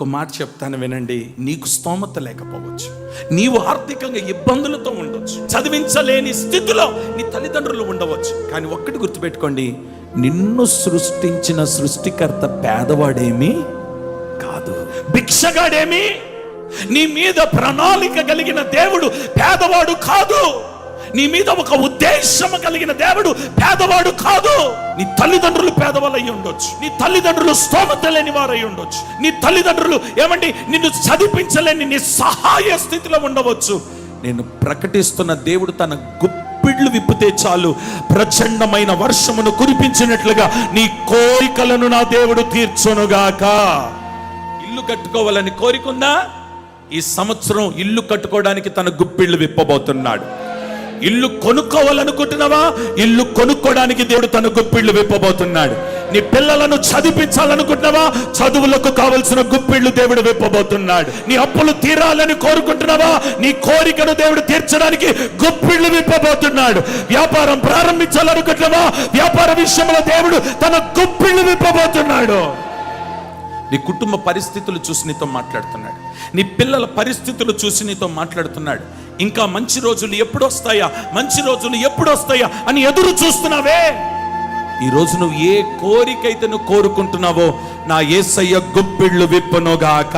ఇంకో మాట చెప్తాను వినండి. నీకు స్తోమత లేకపోవచ్చు, నీవు ఆర్థికంగా ఇబ్బందులతో ఉండవచ్చు, చదివించలేని స్థితిలో నీ తల్లిదండ్రులు ఉండవచ్చు. కానీ ఒక్కటి గుర్తుపెట్టుకోండి, నిన్ను సృష్టించిన సృష్టికర్త పేదవాడేమీ కాదు, భిక్షగాడేమి. నీ మీద ప్రణాళిక కలిగిన దేవుడు పేదవాడు కాదు. నీ మీద ఒక ఉద్దేశం కలిగిన దేవుడు పేదవాడు కాదు. నీ తల్లిదండ్రులు పేదవాళ్ళు అయి ఉండొచ్చు, నీ తల్లిదండ్రులు స్తోమత లేని వారు అయి ఉండొచ్చు, నీ తల్లిదండ్రులు నిన్ను చదివించలేని నీ సహాయ స్థితిలో ఉండవచ్చు. నేను ప్రకటిస్తున్న దేవుడు తన గుప్పిళ్ళు విప్పితే చాలు, ప్రచండమైన వర్షమును కురిపించినట్లుగా నీ కోరికలను నా దేవుడు తీర్చునుగాక. ఇల్లు కట్టుకోవాలని కోరికుందా? ఈ సంవత్సరం ఇల్లు కట్టుకోవడానికి తన గుప్పిళ్ళు విప్పబోతున్నాడు. ఇల్లు కొనుక్కోవాలనుకుంటున్నావా? ఇల్లు కొనుక్కోవడానికి దేవుడు తన గుప్పిళ్ళు విప్పబోతున్నాడు. నీ పిల్లలను చదివించాలనుకుంటున్నావా? చదువులకు కావలసిన గుప్పిళ్ళు దేవుడు విప్పబోతున్నాడు. నీ అప్పులు తీరాలని కోరుకుంటున్నావా? నీ కోరికను దేవుడు తీర్చడానికి గుప్పిళ్ళు విప్పబోతున్నాడు. వ్యాపారం ప్రారంభించాలనుకుంటున్నావా? వ్యాపార విషయంలో దేవుడు తన గుప్పిళ్ళు విప్పబోతున్నాడు. నీ కుటుంబ పరిస్థితులు చూసి నీతో మాట్లాడుతున్నాడు, నీ పిల్లల పరిస్థితులు చూసి నీతో మాట్లాడుతున్నాడు. ఇంకా మంచి రోజులు ఎప్పుడు వస్తాయా, మంచి రోజులు ఎప్పుడు వస్తాయా అని ఎదురు చూస్తున్నావే. ఈరోజు నువ్వు ఏ కోరికైతే నువ్వు కోరుకుంటున్నావో నా యేసయ్య గుప్పిళ్ళు విప్పునుగాక.